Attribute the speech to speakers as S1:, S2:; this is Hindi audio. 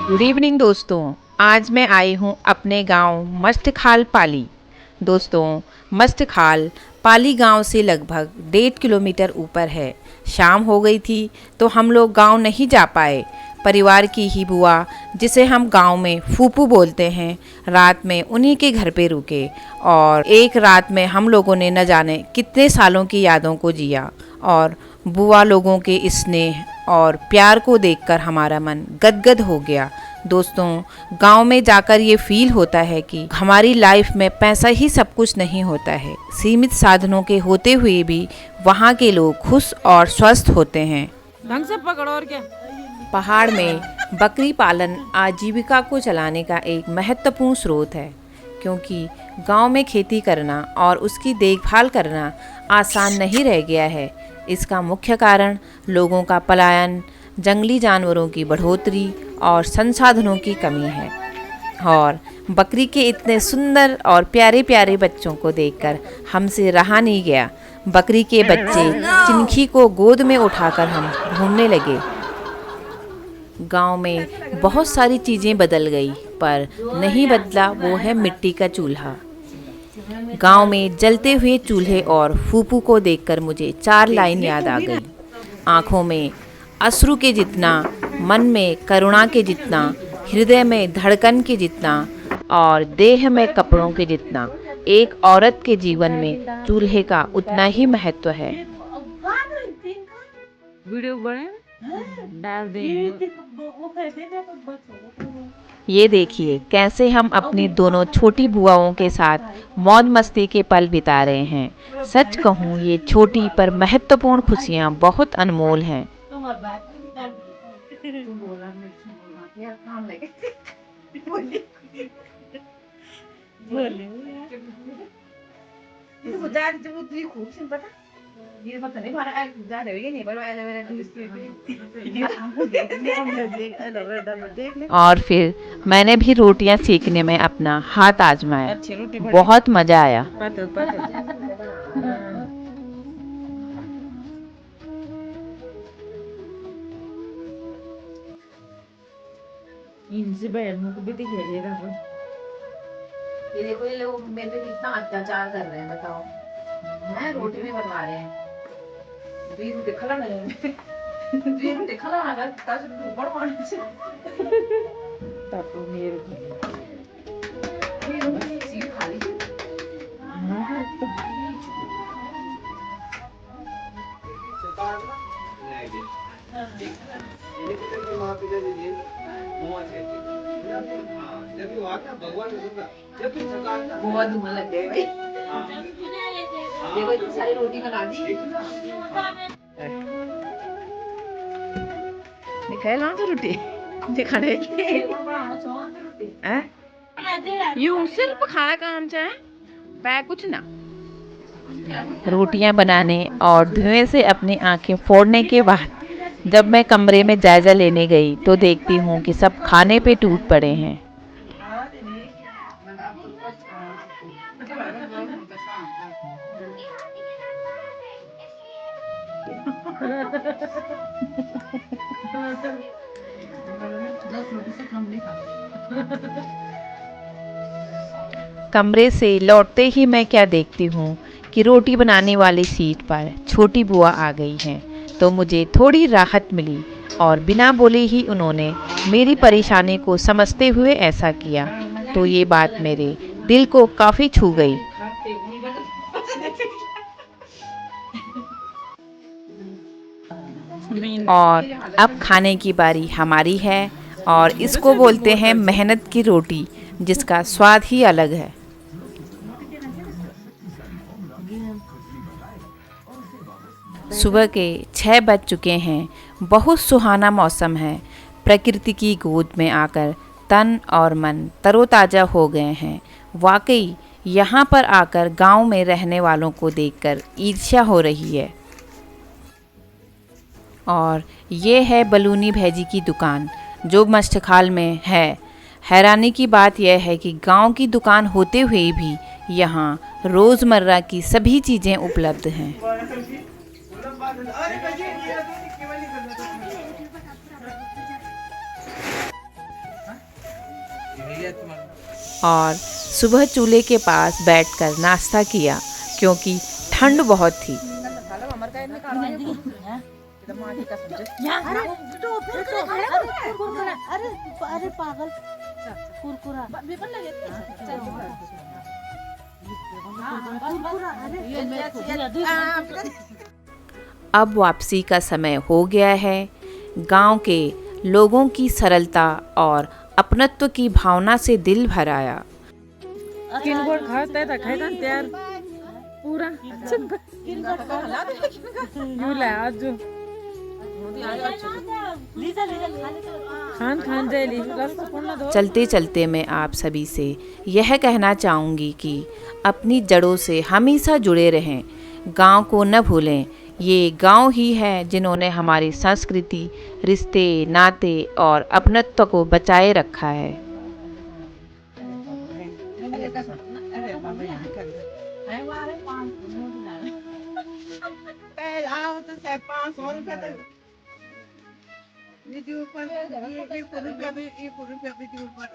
S1: गुड इवनिंग दोस्तों। आज मैं आई हूँ अपने गांव मस्टखाल पाली। दोस्तों, मस्टखाल पाली गांव से लगभग 1.5 किलोमीटर ऊपर है। शाम हो गई थी तो हम लोग गांव नहीं जा पाए। परिवार की ही बुआ, जिसे हम गांव में फूफू बोलते हैं, रात में उन्हीं के घर पे रुके और एक रात में हम लोगों ने न जाने कितने सालों की यादों को जिया। और बुआ लोगों के स्नेह और प्यार को देखकर हमारा मन गदगद हो गया। दोस्तों, गांव में जाकर ये फील होता है कि हमारी लाइफ में पैसा ही सब कुछ नहीं होता है। सीमित साधनों के होते हुए भी वहाँ के लोग खुश और स्वस्थ होते हैं।
S2: ढंग से पकड़ो और क्या।
S1: पहाड़ में बकरी पालन आजीविका को चलाने का एक महत्वपूर्ण स्रोत है, क्योंकि गांव में खेती करना और उसकी देखभाल करना आसान नहीं रह गया है। इसका मुख्य कारण लोगों का पलायन, जंगली जानवरों की बढ़ोतरी और संसाधनों की कमी है। और बकरी के इतने सुंदर और प्यारे प्यारे बच्चों को देखकर हमसे रहा नहीं गया। बकरी के बच्चे चिंकी को गोद में उठाकर हम घूमने लगे। गांव में बहुत सारी चीज़ें बदल गई, पर नहीं बदला वो है मिट्टी का चूल्हा। गांव में जलते हुए चूल्हे और फूफू को देखकर मुझे 4 लाइन याद आ गई। आँखों में अश्रु के जितना, मन में करुणा के जितना, हृदय में धड़कन के जितना और देह में कपड़ों के जितना, एक औरत के जीवन में चूल्हे का उतना ही महत्व है।
S2: वीडियो बने डाल देंगे।
S1: ये देखिए कैसे हम अपनी दोनों छोटी बुआओं के साथ मौज मस्ती के पल बिता रहे हैं। सच कहूँ, ये छोटी पर महत्वपूर्ण खुशियाँ बहुत अनमोल हैं। और फिर मैंने भी रोटियां सेकने में अपना हाथ आजमाया। बहुत मजा आया।
S2: इनसे बैठ मुझको भी दिखेगा।
S1: ये देखो, ये लोग मेरे पे कितना अत्याचार कर रहे हैं, बताओ। मैं रोटी भी बनवा रहे हैं।
S2: तातो मेरे
S1: बहुत धुआं लग गए भाई। देखो, इतनी सारी रोटी बना दी। दिखाए ना तो रोटी दिखाने यूं सिर्फ खाना काम चाहे पै कुछ ना। रोटियां बनाने और धुएं से अपनी आंखें फोड़ने के बाद जब मैं कमरे में जायजा लेने गई तो देखती हूँ कि सब खाने पे टूट पड़े हैं। कमरे से लौटते ही मैं क्या देखती हूँ कि रोटी बनाने वाली सीट पर छोटी बुआ आ गई हैं। तो मुझे थोड़ी राहत मिली और बिना बोले ही उन्होंने मेरी परेशानी को समझते हुए ऐसा किया। तो ये बात मेरे दिल को काफ़ी छू गई। और अब खाने की बारी हमारी है और इसको बोलते हैं मेहनत की रोटी, जिसका स्वाद ही अलग है। सुबह के 6 बज चुके हैं। बहुत सुहाना मौसम है। प्रकृति की गोद में आकर तन और मन तरोताज़ा हो गए हैं। वाकई यहाँ पर आकर गांव में रहने वालों को देखकर ईर्ष्या हो रही है। और ये है बलूनी भैजी की दुकान, जो मस्टखाल में है। हैरानी की बात यह है कि गांव की दुकान होते हुए भी यहाँ रोज़मर्रा की सभी चीज़ें उपलब्ध हैं। और सुबह चूल्हे के पास बैठकर नाश्ता किया क्योंकि ठंड बहुत थी।
S3: अरे पागल कुरकुरा
S1: अब वापसी का समय हो गया है। गांव के लोगों की सरलता और अपनत्व की भावना से दिल भर आया।
S2: किन गोड़ खाता था खाई था त्यार पूरा यूला आज जो खान खान जाएली रास्ता कोना दो।
S1: चलते चलते मैं आप सभी से यह कहना चाहूँगी कि अपनी जड़ों से हमेशा जुड़े रहें, गांव को न भूलें। ये गांव ही है जिन्होंने हमारी संस्कृति, रिश्ते, नाते और अपनत्व को बचाए रखा है।
S4: वीडियो पर ये पूरी पे वीडियो पर